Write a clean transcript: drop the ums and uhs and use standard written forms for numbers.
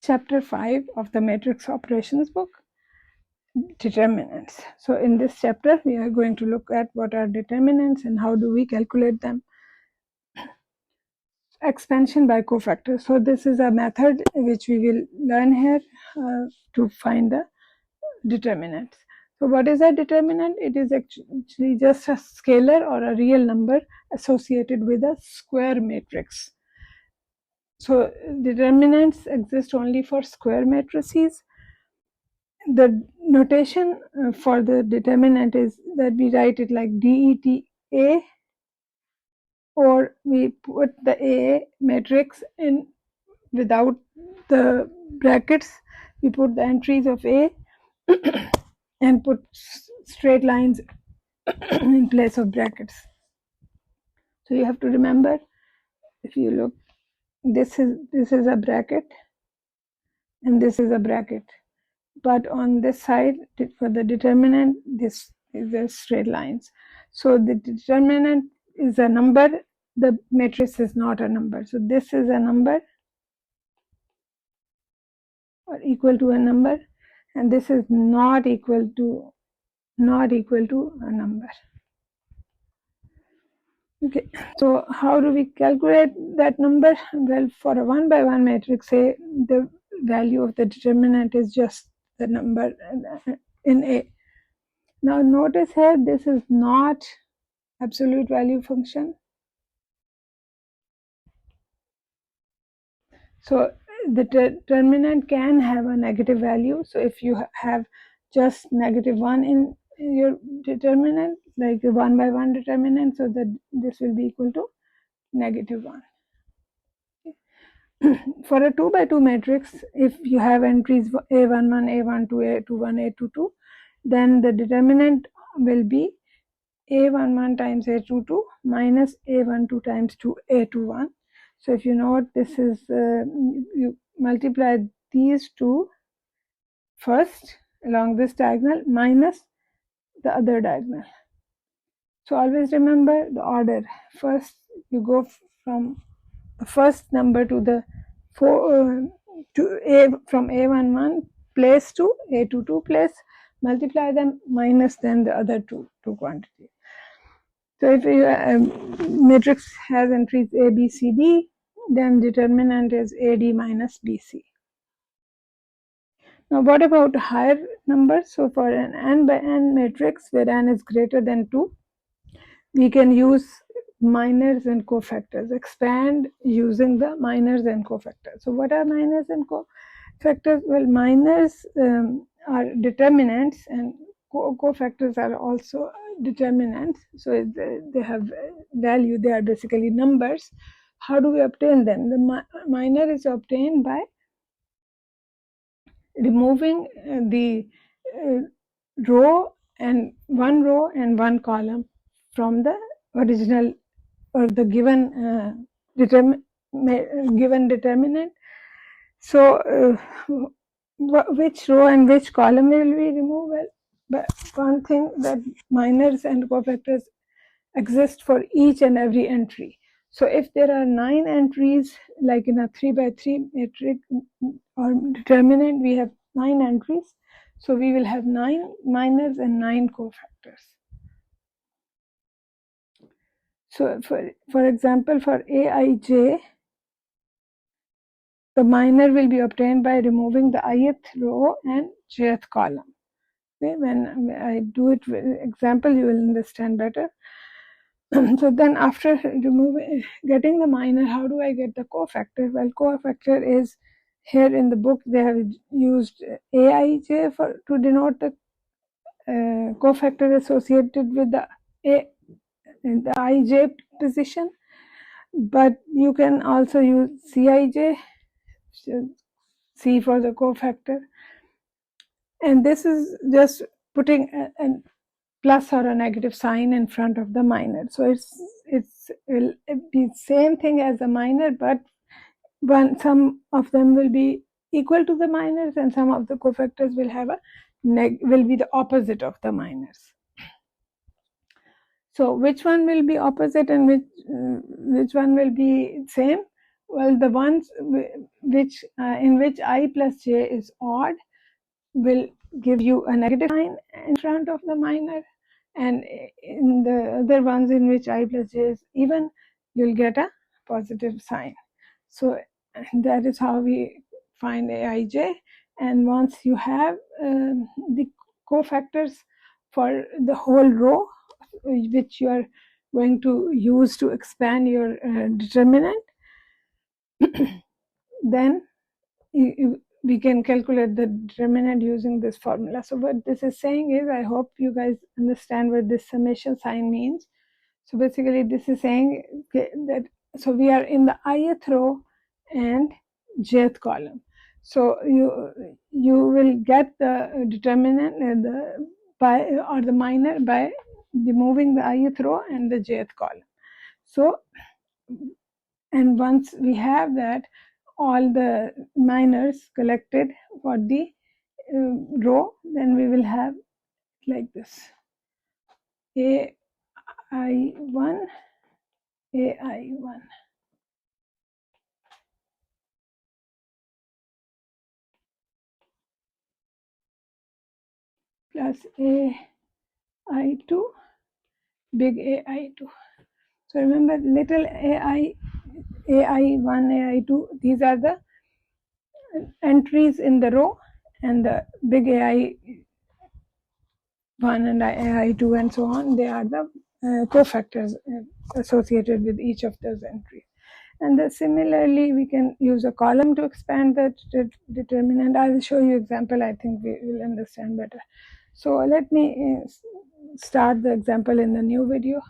chapter 5 of the matrix operations book, determinants. So in this chapter we are going to look at what are determinants and how do we calculate them. Expansion by cofactors. So this is a method which we will learn here to find the determinants. So what is a determinant? It is actually just a scalar or a real number associated with a square matrix. So determinants exist only for square matrices. The notation for the determinant is that we write it like DETA, or we put the A matrix in without the brackets. We put the entries of A and put straight lines in place of brackets. So you have to remember, if you look, this is a bracket and this is a bracket, but on this side for the determinant this is the straight lines. So the determinant is a number, the matrix is not a number. So this is a number or equal to a number, and this is not equal to a number. Okay, so how do we calculate that number? Well, for a 1 by 1 matrix, say the value of the determinant is just the number in A. Now notice here, this is not absolute value function. So the determinant can have a negative value. So if you have just -1 in your determinant, like a 1 by 1 determinant, so that this will be equal to -1. For a 2 by 2 matrix, if you have entries A11, A12, A21, A22, then the determinant will be A11 times A22 minus A12 times A21. So if you note, this is you multiply these two first along this diagonal minus the other diagonal. So always remember the order. First you go from the first number to the to A, from A11 place to A22 place, multiply them minus then the other two quantities. So if your matrix has entries A, B, C, D, then determinant is AD minus BC. Now what about higher numbers? So for an n by n matrix where n is greater than 2, we can use minors and cofactors, expand using the minors and cofactors. So what are minors and cofactors? Well, minors are determinants and cofactors are also determinants. So they have value, they are basically numbers. How do we obtain them? The minor is obtained by removing the row and one column from the original or the given determinant. So which row and which column will we remove? Well, but one thing, that minors and cofactors exist for each and every entry. So if there are 9 entries, like in a 3 by 3 matrix or determinant, we have 9 entries. So we will have 9 minors and 9 cofactors. So for example, for Aij, the minor will be obtained by removing the ith row and jth column. Okay, when I do it with example, you will understand better. So then after getting the minor, how do I get the cofactor? Well, cofactor is, here in the book they have used Aij to denote the cofactor associated with the Ij position, but you can also use Cij, C for the cofactor, and this is just putting a plus or a negative sign in front of the minor. So it will be same thing as a minor, but some of them will be equal to the minors and some of the cofactors will have will be the opposite of the minors. So which one will be opposite and which one will be same? Well, the ones which in which I plus j is odd will give you a negative sign in front of the minor, and in the other ones in which I plus j is even, you'll get a positive sign. So that is how we find Aij. And once you have the cofactors for the whole row, which you are going to use to expand your determinant, then we can calculate the determinant using this formula. So what this is saying is, I hope you guys understand what this summation sign means. So basically this is saying that, so we are in the ith row and jth column. So you will get the determinant or the minor by removing the ith row and the jth column. So, and once we have that, all the minors collected for the row, then we will have like this: AI1, AI1. Plus AI2, big AI2. So remember, little AI, AI1, AI2, these are the entries in the row, and the big AI1 and AI2 and so on, they are the cofactors associated with each of those entries. And similarly, we can use a column to expand the determinant. I will show you example. I think we will understand better. So let me start the example in the new video.